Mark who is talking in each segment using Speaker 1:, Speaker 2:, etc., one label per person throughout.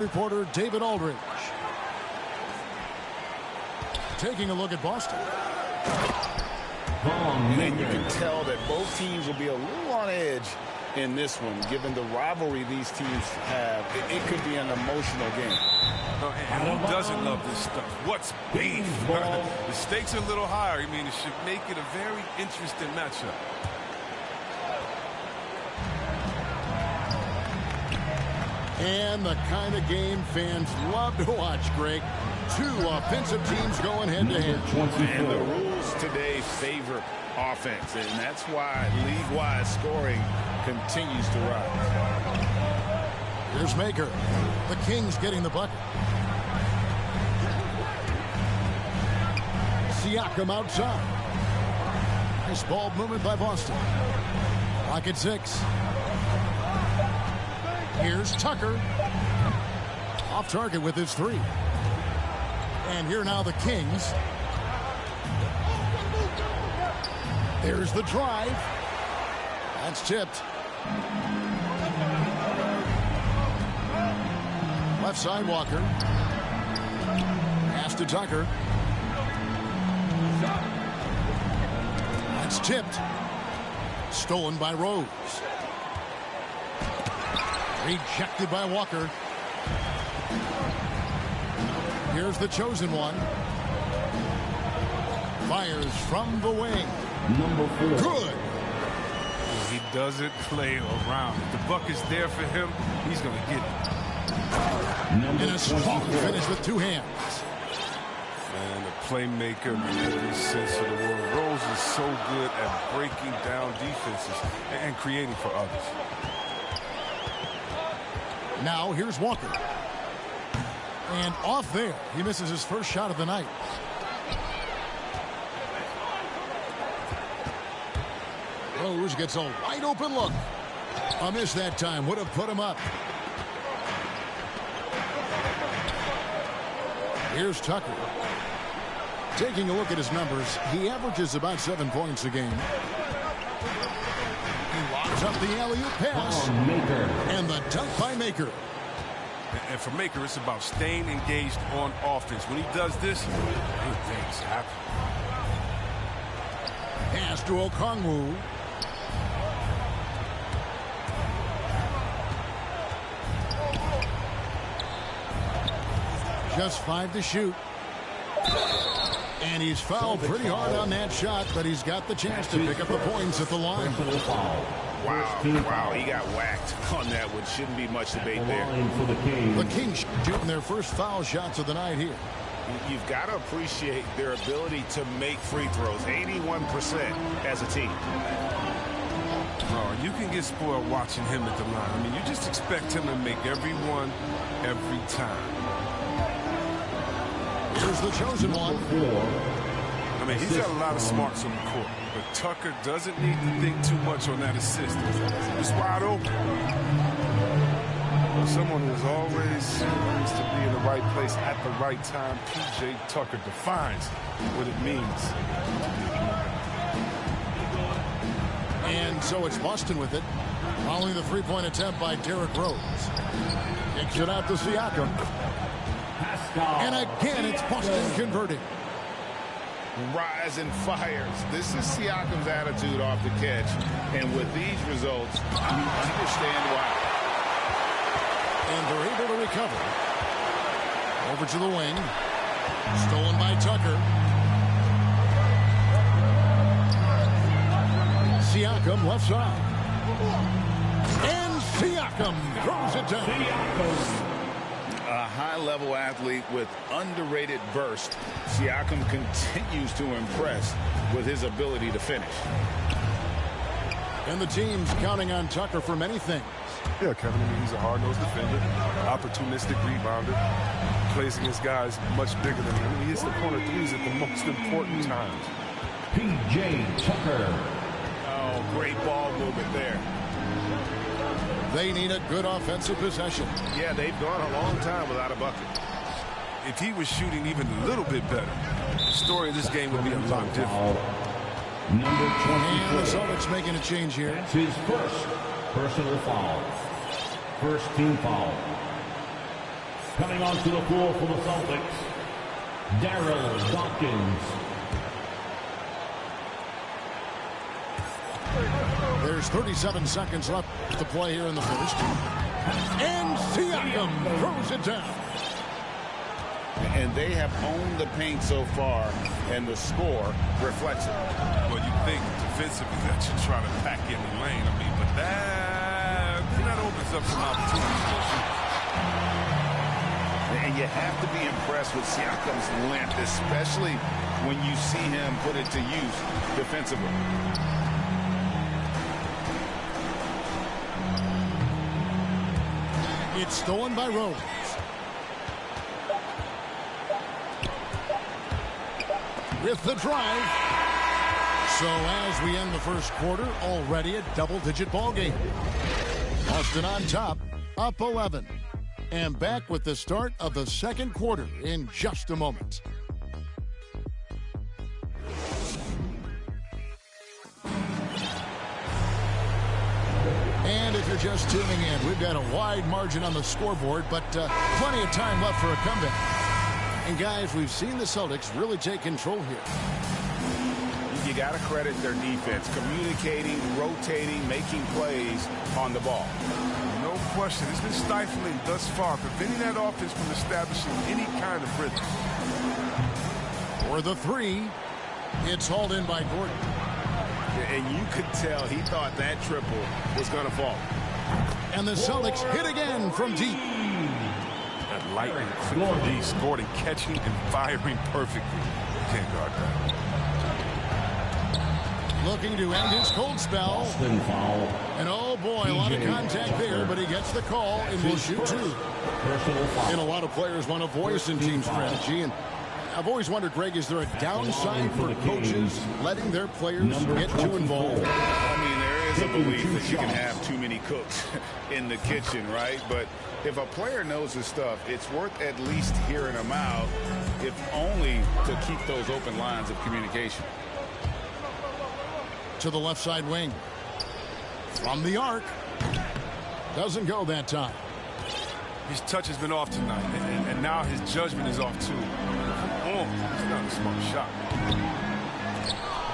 Speaker 1: Reporter David Aldridge. Taking a look at Boston.
Speaker 2: And you can tell that both teams will be a little on edge in this one, given the rivalry these teams have. It could be an emotional game.
Speaker 3: And who doesn't love this stuff? What's beef? The stakes are a little higher. I mean, it should make it a very interesting matchup.
Speaker 1: And the kind of game fans love to watch, Greg. Two offensive teams going head-to-head.
Speaker 2: And the rules today favor offense, and that's why league-wide scoring continues to rise.
Speaker 1: Here's Maker. The Kings getting the bucket. Siakam outside. Nice ball movement by Boston. Clock at 6. Here's Tucker. Off target with his 3. And here now the Kings. There's the drive. That's tipped. Left side, Walker. Pass to Tucker. That's tipped. Stolen by Rose. Rejected by Walker. Here's the chosen one. Fires from the wing.
Speaker 4: Number 4.
Speaker 1: Good.
Speaker 3: He doesn't play around. If the bucket's there for him, he's going to get it.
Speaker 4: Number
Speaker 1: And a strong finish with 2 hands.
Speaker 3: And a playmaker in every sense of the word. Rose is so good at breaking down defenses and creating for others.
Speaker 1: Now here's Walker. And off there. He misses his first shot of the night. Rose gets a wide open look. A miss that time. Would have put him up. Here's Tucker. Taking a look at his numbers, he averages about 7 points a game. He locks up the alley-oop pass. And the dunk by Maker.
Speaker 3: And for Maker, it's about staying engaged on offense. When he does this, good things happen.
Speaker 1: Pass to Okongwu. Just 5 to shoot. And he's fouled pretty hard on that shot, but he's got the chance to pick up the points at the line.
Speaker 2: Wow, he got whacked on that one. Shouldn't be much debate there.
Speaker 1: The Kings shooting their first foul shots of the night here.
Speaker 2: You've got to appreciate their ability to make free throws. 81% as a team.
Speaker 3: Oh, you can get spoiled watching him at the line. I mean, you just expect him to make every one, every time.
Speaker 1: Here's the chosen one.
Speaker 3: I mean, he's got a lot of smarts on the court, but Tucker doesn't need to think too much on that assist. It's wide open. Someone who's always seems to be in the right place at the right time. P.J. Tucker defines what it means.
Speaker 1: And so it's Boston with it. Following the 3-point attempt by Derrick Rose. Kicks it out to Siakam. And again, it's Boston converting.
Speaker 2: Rise and fires. This is Siakam's attitude off the catch. And with these results, you understand why.
Speaker 1: And they're able to recover. Over to the wing. Stolen by Tucker. Siakam left side. And Siakam throws it down.
Speaker 2: A high-level athlete with underrated burst. Siakam continues to impress with his ability to finish.
Speaker 1: And the team's counting on Tucker for many things.
Speaker 3: Yeah, Kevin, I mean, he's a hard-nosed defender, opportunistic rebounder, plays against guys much bigger than him. He hits the corner threes at the most important times.
Speaker 4: P.J. Tucker.
Speaker 2: Oh, great ball movement there.
Speaker 1: They need a good offensive possession.
Speaker 2: Yeah, they've gone a long time without a bucket.
Speaker 3: If he was shooting even a little bit better, the story of this game would be a lot different.
Speaker 4: Number 24.
Speaker 1: And the Celtics making a change here.
Speaker 4: That's his first personal foul. First team foul. Coming onto the floor for the Celtics, Daryl Dawkins.
Speaker 1: There's 37 seconds left to play here in the first. And Siakam throws it down.
Speaker 2: And they have owned the paint so far, and the score reflects it.
Speaker 3: Well, you think defensively that you're trying to pack in the lane. I mean, but that opens up some opportunities.
Speaker 2: And you have to be impressed with Siakam's length, especially when you see him put it to use defensively.
Speaker 1: It's stolen by Rose. With the drive. So as we end the first quarter, already a double-digit ball game. Boston on top, up 11. And back with the start of the second quarter in just a moment. And if you're just tuning in, we've got a wide margin on the scoreboard, but plenty of time left for a comeback. And guys, we've seen the Celtics really take control here.
Speaker 2: You got to credit their defense, communicating, rotating, making plays on the ball.
Speaker 3: No question. It's been stifling thus far, preventing that offense from establishing any kind of rhythm.
Speaker 1: For the three, it's hauled in by Gordon.
Speaker 2: And you could tell he thought that triple was going to fall.
Speaker 1: And the Celtics hit again from deep.
Speaker 3: That lightning quick release, Gordon catching and firing perfectly. You can't guard that.
Speaker 1: Looking to end his cold spell.
Speaker 4: Foul.
Speaker 1: And oh boy, a lot of contact there, but he gets the call and will shoot two. And a lot of players want a voice in team strategy. And I've always wondered, Greg, is there a downside for coaches letting their players get too involved?
Speaker 2: I mean, there is a belief that you can have too many cooks in the kitchen, right? But if a player knows his stuff, it's worth at least hearing him out, if only to keep those open lines of communication.
Speaker 1: To the left side wing. From the arc. Doesn't go that time.
Speaker 3: His touch has been off tonight, and now his judgment is off too. Oh, it's not a smart shot.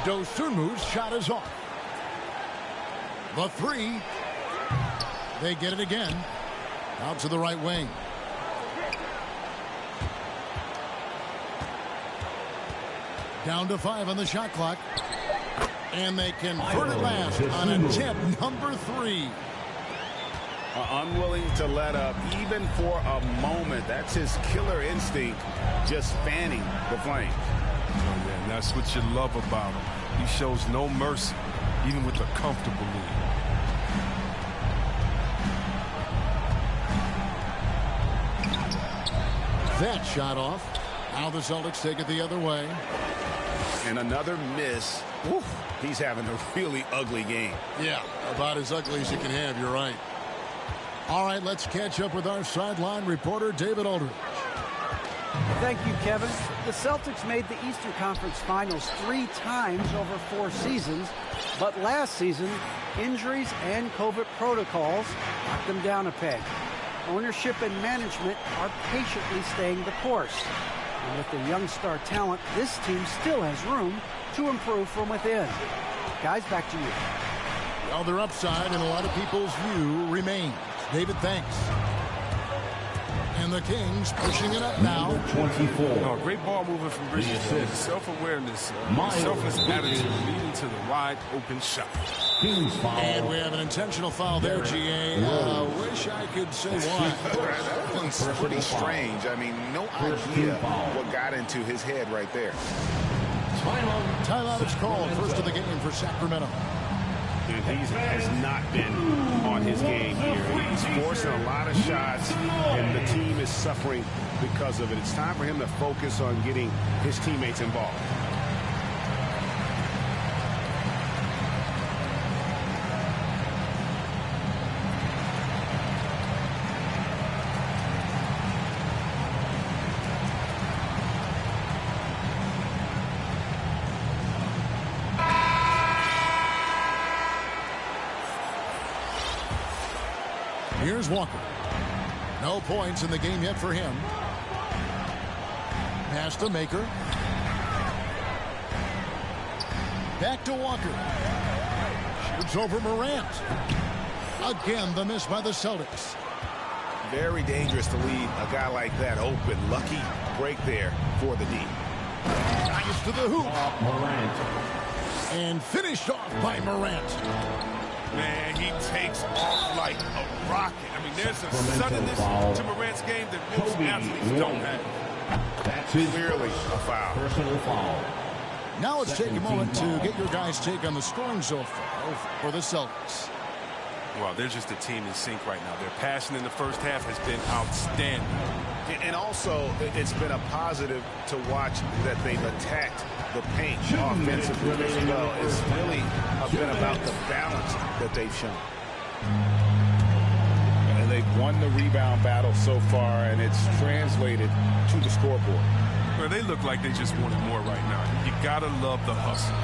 Speaker 1: Dosunmu's shot is off. The three. They get it again. Out to the right wing. Down to 5 on the shot clock. And they convert it last on attempt number 3.
Speaker 2: Unwilling to let up even for a moment. That's his killer instinct, just fanning the flame.
Speaker 3: Oh, yeah, and that's what you love about him. He shows no mercy, even with a comfortable lead.
Speaker 1: That shot off. Now the Celtics take it the other way.
Speaker 2: And another miss. Woo, he's having a really ugly game.
Speaker 1: Yeah, about as ugly as you can have, you're right. All right, let's catch up with our sideline reporter, David Aldridge.
Speaker 5: Thank you, Kevin. The Celtics made the Eastern Conference Finals 3 times over 4 seasons, but last season, injuries and COVID protocols knocked them down a peg. Ownership and management are patiently staying the course. And with the young star talent, this team still has room to improve from within. Guys, back to you.
Speaker 1: Well, their upside in a lot of people's view remains. David, thanks. And the Kings pushing it up now.
Speaker 4: 24.
Speaker 3: Oh, great ball movement from Bridges. Self-awareness, selfless attitude leading to the wide open shot.
Speaker 1: And we have an intentional foul there, GA. Wish I could say why.
Speaker 2: That one's pretty strange. I mean, no idea what got into his head right there.
Speaker 1: Timeout is called. First of the game for Sacramento.
Speaker 6: And he has not been on his game here. He's forcing a lot of shots, and the team is suffering because of it. It's time for him to focus on getting his teammates involved.
Speaker 1: Here's Walker. No points in the game yet for him. Pass to Maker. Back to Walker. Shoots over Morant. Again, the miss by the Celtics.
Speaker 6: Very dangerous to leave a guy like that open. Lucky break there for the D.
Speaker 1: Nice to the hoop.
Speaker 4: Morant.
Speaker 1: And finished off by Morant.
Speaker 3: Man, he takes off like a rocket. I mean, there's a suddenness to Morant's game that most athletes don't have.
Speaker 4: That's his
Speaker 6: Clearly a foul.
Speaker 4: personal foul.
Speaker 1: Now let's take a moment to get your guys' take on the scoring so far for the Celtics.
Speaker 3: Well, they're just a team in sync right now. Their passion in the first half has been outstanding.
Speaker 6: And also, it's been a positive to watch that they've attacked the paint offensively as well. It's really been about the balance that they've shown.
Speaker 2: And they've won the rebound battle so far, and it's translated to the scoreboard.
Speaker 3: Well, they look like they just wanted more right now. You gotta love the hustle.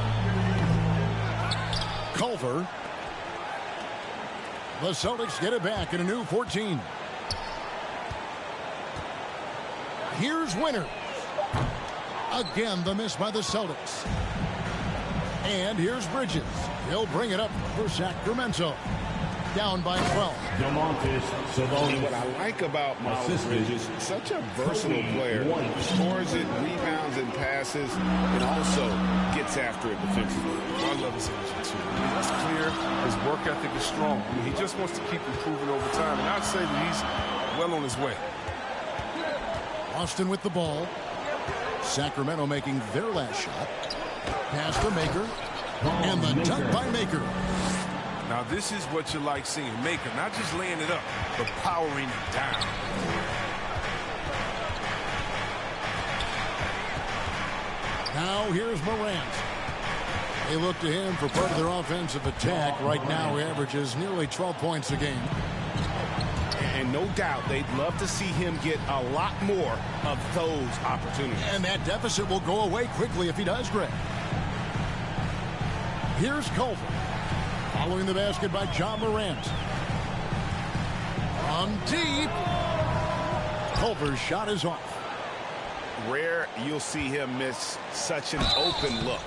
Speaker 1: Culver. The Celtics get it back in a new 14. Here's Winner. Again, the miss by the Celtics. And here's Bridges. He'll bring it up for Sacramento. Down by 12.
Speaker 4: Domantas Sabonis.
Speaker 2: What I like about Miles Bridges, such a versatile player. Scores it, rebounds and passes, and also gets after it defensively.
Speaker 3: I love his energy, too. I mean, that's clear. His work ethic is strong. I mean, he just wants to keep improving over time. And I'd say that he's well on his way.
Speaker 1: Boston with the ball. Sacramento making their last shot. Pass to Maker. And the dunk by Maker.
Speaker 3: Now, this is what you like seeing. Maker not just laying it up, but powering it down.
Speaker 1: Now here's Morant. They look to him for part of their offensive attack. Right now, he averages nearly 12 points a game.
Speaker 6: And no doubt they'd love to see him get a lot more of those opportunities.
Speaker 1: And that deficit will go away quickly if he does, Greg. Here's Culver. Following the basket by John Morant. On deep. Culver's shot is off.
Speaker 6: Rare you'll see him miss such an open look.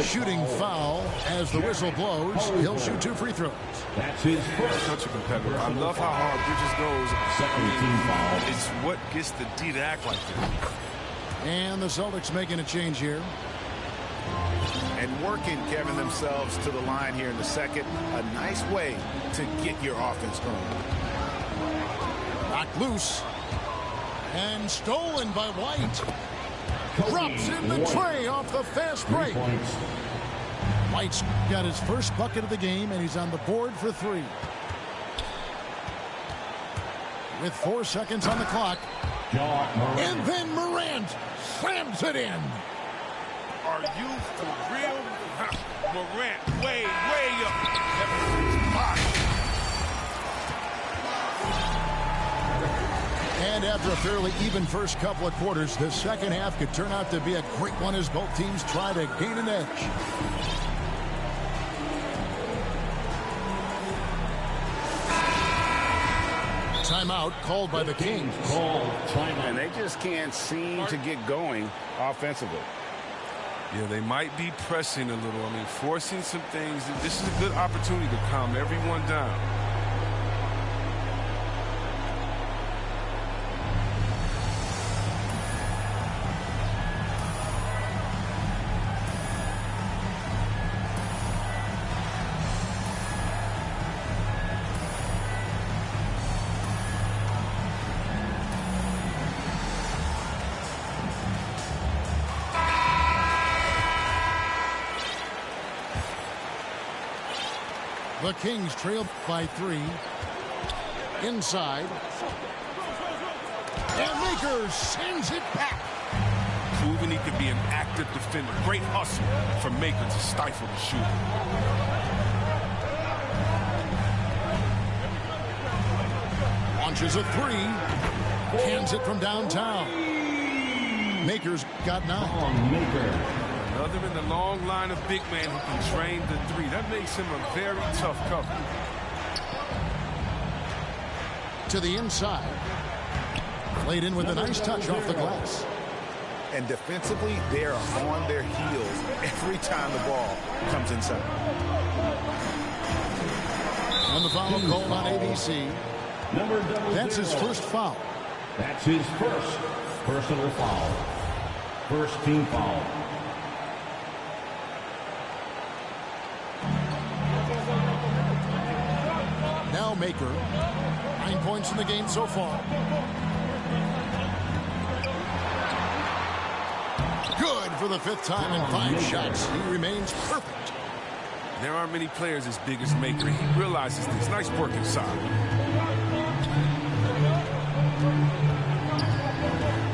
Speaker 1: Shooting foul as the whistle blows. He'll shoot 2 free throws.
Speaker 4: That's his first.
Speaker 3: Such a competitor. I love how hard Bridges goes.
Speaker 4: Second team foul.
Speaker 3: It's what gets the D to act like that.
Speaker 1: And the Celtics making a change here.
Speaker 6: And working, Kevin, themselves to the line here in the second. A nice way to get your offense going.
Speaker 1: Knocked loose. And stolen by White. Drops in the tray off the fast break. White's got his first bucket of the game, and he's on the board for 3. With 4 seconds on the clock. And then Morant slams it in.
Speaker 3: Are you for real? Morant, way up.
Speaker 1: And after a fairly even first couple of quarters, the second half could turn out to be a great one as both teams try to gain an edge. Timeout called by the Kings.
Speaker 2: And they just can't seem to get going offensively.
Speaker 3: Yeah, they might be pressing a little. I mean, forcing some things. This is a good opportunity to calm everyone down.
Speaker 1: The Kings trail by 3. Inside. And Maker sends it back.
Speaker 3: Proving he could be an active defender. Great hustle for Maker to stifle the shooter.
Speaker 1: Launches a 3. Hands it from downtown. Maker's got 9.
Speaker 4: Maker.
Speaker 3: Another in the long line of big men who can drain the 3. That makes him a very tough cover.
Speaker 1: to the inside. Played in with a nice touch off the glass.
Speaker 2: And defensively, they are on their heels every time the ball comes inside.
Speaker 1: And the foul called on ABC. That's his first foul.
Speaker 4: That's his first personal foul. First team foul.
Speaker 1: Now Maker. 9 points in the game so far. Good for the 5th time in 5 shots. He remains perfect.
Speaker 3: There aren't many players as big as Maker. He realizes this. Nice work inside.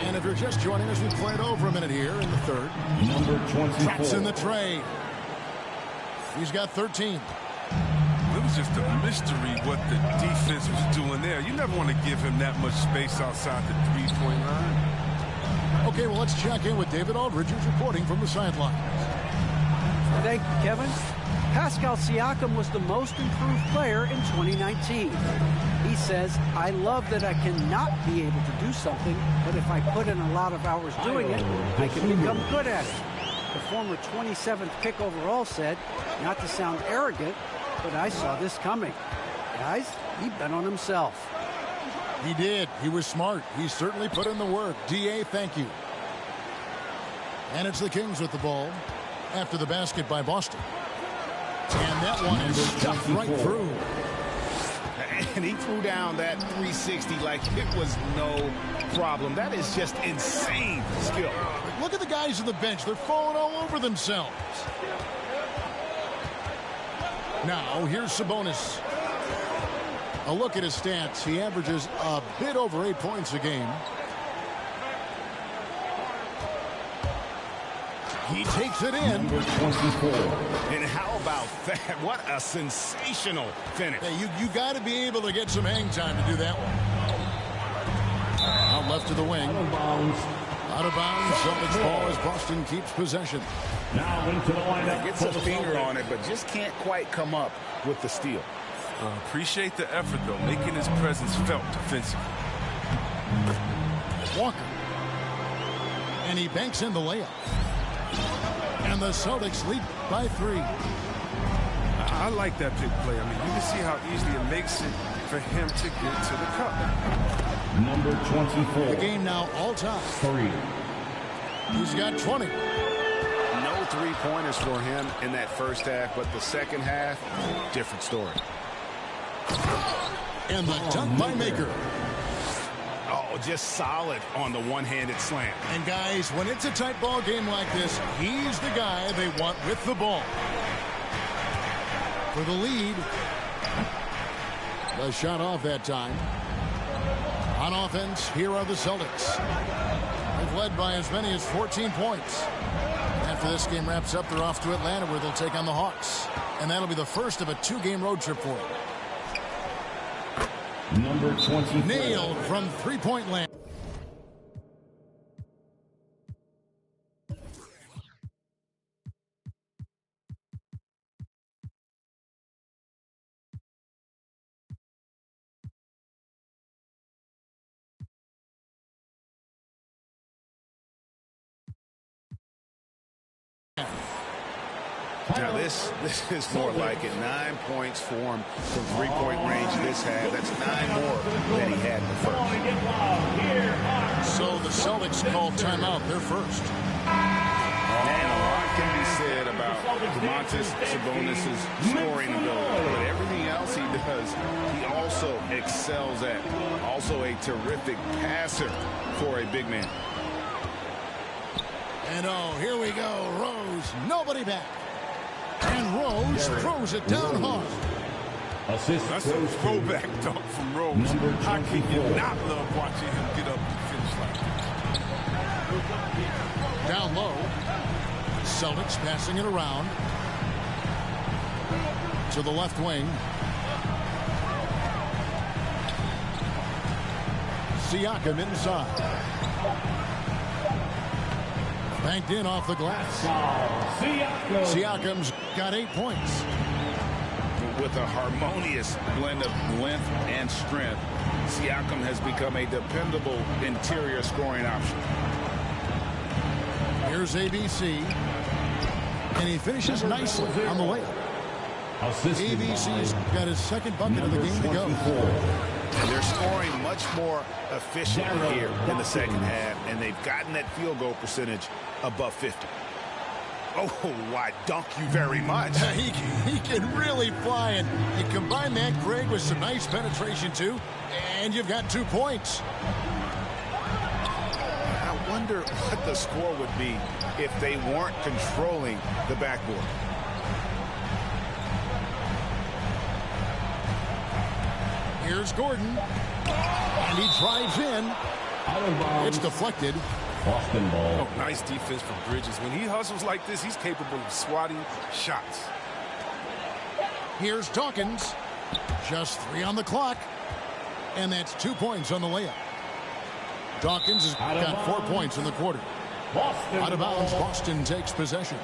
Speaker 1: And if you're just joining us, we've played over a minute here in the 3rd.
Speaker 4: Number 24.
Speaker 1: Traps in the trade. He's got 13.
Speaker 3: It was just a mystery what the defense was doing there. You never want to give him that much space outside the three-point line.
Speaker 1: Okay, well, let's check in with David Aldridge, who's reporting from the sidelines.
Speaker 5: Thank you, Kevin. Pascal Siakam was the most improved player in 2019. He says, I love that I cannot be able to do something, but if I put in a lot of hours doing it, I can become good at it. The former 27th pick overall said, not to sound arrogant, but I saw this coming. Guys, he bet on himself.
Speaker 1: He did. He was smart. He certainly put in the work. D.A., thank you. And it's the Kings with the ball after the basket by Boston. And that one is stuffed right through.
Speaker 2: And he threw down that 360 like it was no problem. That is just insane skill.
Speaker 1: Look at the guys on the bench. They're falling all over themselves. Now, here's Sabonis. A look at his stats. He averages a bit over 8 points a game. He takes it in.
Speaker 4: Number 24.
Speaker 2: And how about that? What a sensational finish.
Speaker 1: Hey, you got to be able to get some hang time to do that one. Out left to the wing.
Speaker 4: Out of bounds.
Speaker 1: Out of bounds. Celtics ball as Boston keeps possession.
Speaker 4: Now into the lineup.
Speaker 2: Gets a finger on it, but just can't quite come up with the steal.
Speaker 3: Appreciate the effort, though, making his presence felt defensively.
Speaker 1: Walker. And he banks in the layup. And the Celtics lead by 3.
Speaker 3: I like that big play. I mean, you can see how easily it makes it for him to get to the cup.
Speaker 4: Number 24.
Speaker 1: The game now all time.
Speaker 4: 3.
Speaker 1: He's got 20.
Speaker 2: No three-pointers for him in that first half, but the second half, different story.
Speaker 1: And the dunk by Maker.
Speaker 2: Oh, just solid on the one-handed slam.
Speaker 1: And guys, when it's a tight ball game like this, he's the guy they want with the ball. For the lead. The shot off that time. On offense, here are the Celtics. They've led by as many as 14 points. After this game wraps up, they're off to Atlanta, where they'll take on the Hawks. And that'll be the first of a 2-game road trip for them.
Speaker 4: Number 24.
Speaker 1: Nailed from three-point land.
Speaker 2: Now this is more like it. 9 points for him from three-point range this half. That's 9 more than he had in the first.
Speaker 1: So the Celtics call timeout. They're first.
Speaker 2: And a lot can be said about Domantas Sabonis' scoring ability. But everything else he does, he also excels at. Also a terrific passer for a big man.
Speaker 1: And oh, here we go. Rose, nobody back. And Rose throws it down hard.
Speaker 4: Assist.
Speaker 3: That's a throwback dunk from Rose. How can you not love watching him get up and finish like that?
Speaker 1: Down low. Celtics passing it around. To the left wing. Siakam inside. Banked in off the glass. Siakam's got 8 points.
Speaker 2: With a harmonious blend of length and strength, Siakam has become a dependable interior scoring option.
Speaker 1: Here's ABC. And he finishes nicely on the layup. ABC's got his second bucket of the game to go.
Speaker 2: And they're scoring much more efficiently here in the second half, and they've gotten that field goal percentage above 50. Oh, I dunk you very much.
Speaker 1: He can really fly, and you combine that, Greg, with some nice penetration, too, and you've got 2 points.
Speaker 2: I wonder what the score would be if they weren't controlling the backboard.
Speaker 1: Here's Gordon, and he drives in. It's deflected.
Speaker 4: Boston ball.
Speaker 3: Oh, nice defense from Bridges. When he hustles like this, he's capable of swatting shots.
Speaker 1: Here's Dawkins. Just 3 on the clock. And that's 2 points on the layup. Dawkins has got 4 points in the quarter. Out of bounds, Boston takes possession.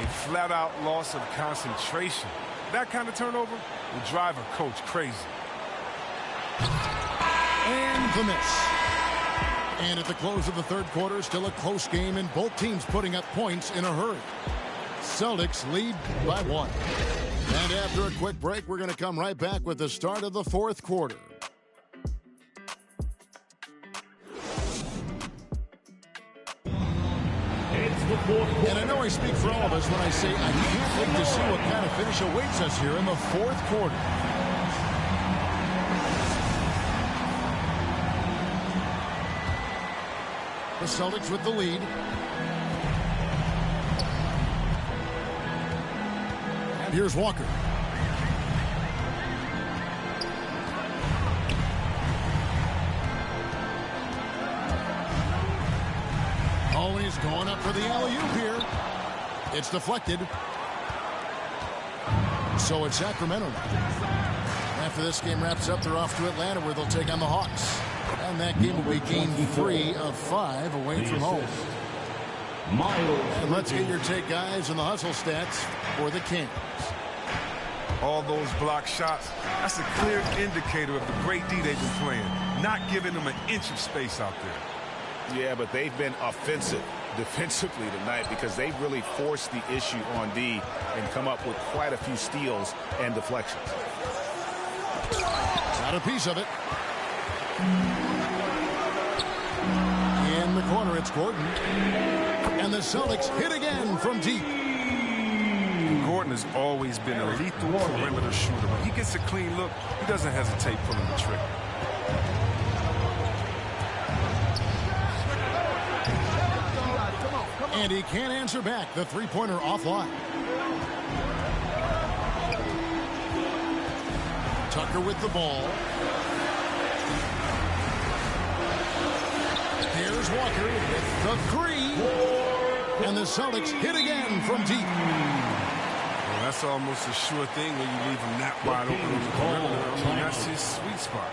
Speaker 3: A flat-out loss of concentration. That kind of turnover will drive a coach crazy.
Speaker 1: And the miss. And at the close of the third quarter, still a close game, and both teams putting up points in a hurry. Celtics lead by 1. And after a quick break, we're going to come right back with the start of the fourth quarter. And I know I speak for all of us when I say I can't wait to see what kind of finish awaits us here in the fourth quarter. The Celtics with the lead. And here's Walker. Oh, and he's going up for the alley-oop here. It's deflected. So it's Sacramento now. After this game wraps up, they're off to Atlanta, where they'll take on the Hawks. And that game will be game 3 of 5 away from home. And let's get your take, guys, on the hustle stats for the Kings.
Speaker 3: All those block shots, that's a clear indicator of the great D they've been playing. Not giving them an inch of space out there.
Speaker 2: Yeah, but they've been offensive defensively tonight because they've really forced the issue on D and come up with quite a few steals and deflections.
Speaker 1: Got a piece of it. In the corner, it's Gordon. And the Celtics hit again from deep.
Speaker 3: Gordon has always been a lethal perimeter shooter. When he gets a clean look, he doesn't hesitate pulling the trigger.
Speaker 1: And he can't answer back. The three-pointer offline. Tucker with the ball. Here's Walker with the 3. And the Celtics hit again from deep.
Speaker 3: Well, that's almost a sure thing when you leave him that wide open on the perimeter. I mean, that's his sweet spot.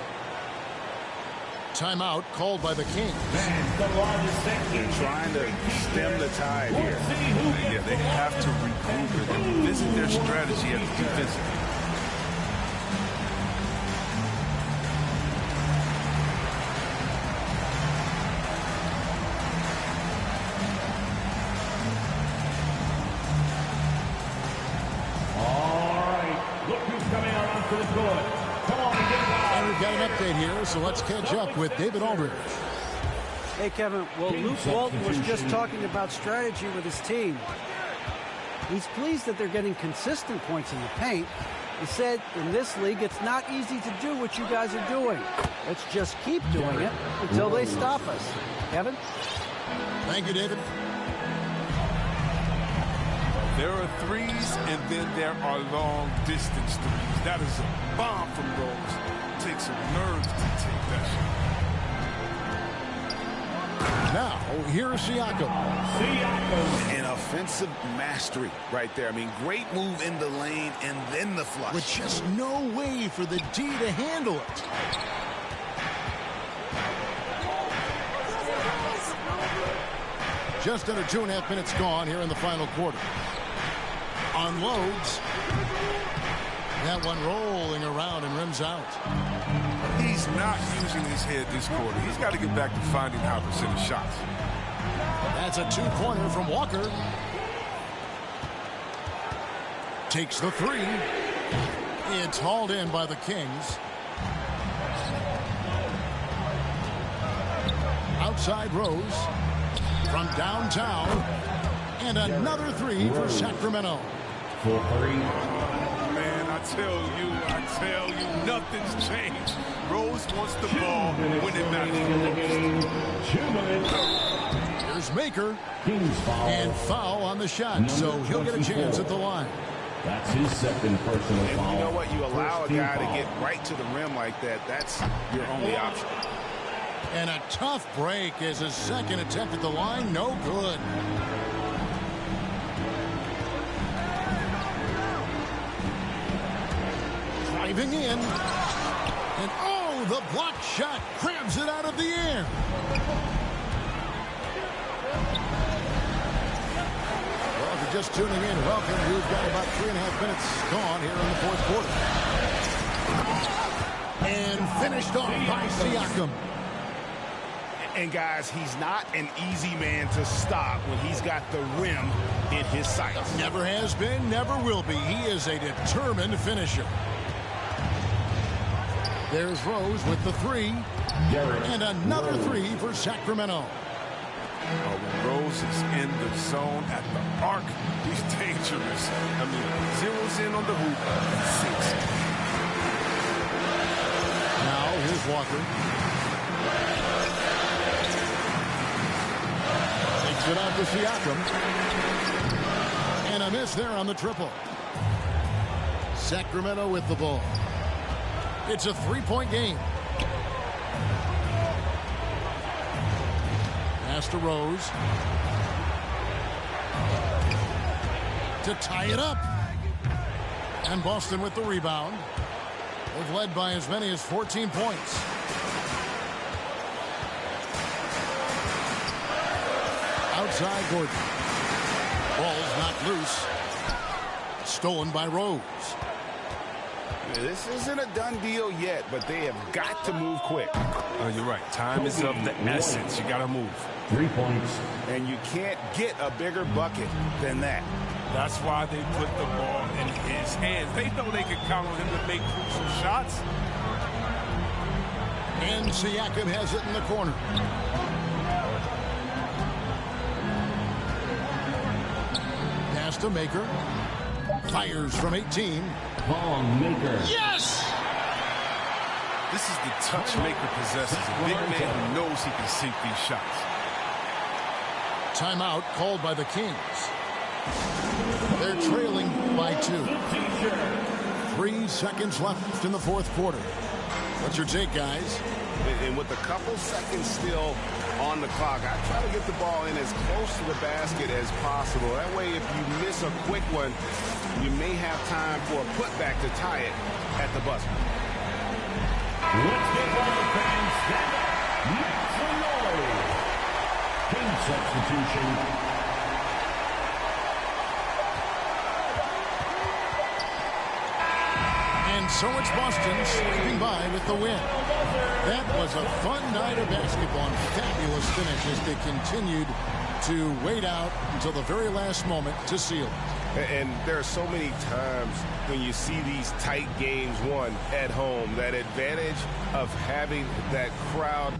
Speaker 1: Timeout called by the Kings.
Speaker 2: They're trying to stem the tide here.
Speaker 3: Yeah, they have to regroup and revisit their strategy at the defensive.
Speaker 1: Here, so let's catch up with David Aldridge.
Speaker 5: Hey, Kevin. Well, Luke Walton was just talking about strategy with his team. He's pleased that they're getting consistent points in the paint. He said, in this league, it's not easy to do what you guys are doing. Let's just keep doing it until they stop us. Kevin?
Speaker 1: Thank you, David.
Speaker 3: There are threes, and then there are long-distance threes. That is a bomb from Rose. Takes some nerves to take that shot.
Speaker 1: Now, here's Siakam.
Speaker 2: An offensive mastery right there. I mean, great move in the lane and then the flush.
Speaker 1: With just no way for the D to handle it. Just under 2.5 minutes gone here in the final quarter. Unloads. That one rolling around and rims out.
Speaker 2: He's
Speaker 3: He's not using his head this quarter. He's got to get back to finding high percentage shots.
Speaker 1: That's a two-pointer from Walker. Takes the three. It's hauled in by the Kings. Outside Rose from downtown. And another three for Sacramento.
Speaker 4: For three.
Speaker 3: Man, I tell you, nothing's changed. Rose wants the ball when it matters.
Speaker 4: 2 minutes.
Speaker 1: Here's Maker.
Speaker 4: Kings foul.
Speaker 1: And foul on the shot, so he'll get a chance at the line.
Speaker 4: That's his second personal
Speaker 2: And
Speaker 4: foul.
Speaker 2: you know what? You allow a
Speaker 4: First team
Speaker 2: guy to
Speaker 4: foul.
Speaker 2: get right to the rim like that. That's your only option.
Speaker 1: And a tough break as his second attempt at the line. No good. Driving in. And oh, the block shot grabs it out of the air. Well, if you're just tuning in, welcome. We've got about 3.5 minutes gone here in the fourth quarter. And finished off by Siakam.
Speaker 6: And guys, he's not an easy man to stop when he's got the rim in his sights.
Speaker 1: Never has been, never will be. He is a determined finisher. There's Rose with the three. And another three for Sacramento.
Speaker 3: When Rose is in the zone at the arc, he's dangerous. I mean, zeroes in on the hoop and sinks.
Speaker 1: Now here's Walker. Takes it out to Siakam. And a miss there on the triple. Sacramento with the ball. It's a three-point game. Pass to Rose. To tie it up. And Boston with the rebound. They've led by as many as 14 points. Outside Gordon. Ball's knocked loose. Stolen by Rose.
Speaker 6: This isn't a done deal yet, but they have got to move quick.
Speaker 3: You're right. Time is of the essence. You got to move.
Speaker 4: 3 points.
Speaker 6: And you can't get a bigger bucket than that.
Speaker 3: That's why they put the ball in his hands. They know they can count on him to make crucial shots.
Speaker 1: And Siakam has it in the corner. Pass to Maker. Fires from 18.
Speaker 4: Von Maker.
Speaker 1: Yes!
Speaker 3: This is the touch Maker possesses. A big man who knows he can sink these shots.
Speaker 1: Timeout called by the Kings. They're trailing by 2. 3 seconds left in the fourth quarter. What's your take, guys?
Speaker 6: And with a couple seconds still on the clock, I try to get the ball in as close to the basket as possible. That way, if you miss a quick one, you may have time for a putback to tie it at the buzzer.
Speaker 4: Let's get all the fans stand up. Make some noise. King substitution.
Speaker 1: And so it's Boston scraping by with the win. That was a fun night of basketball and fabulous finish as they continued to wait out until the very last moment to seal it.
Speaker 6: And there are so many times when you see these tight games won at home, that advantage of having that crowd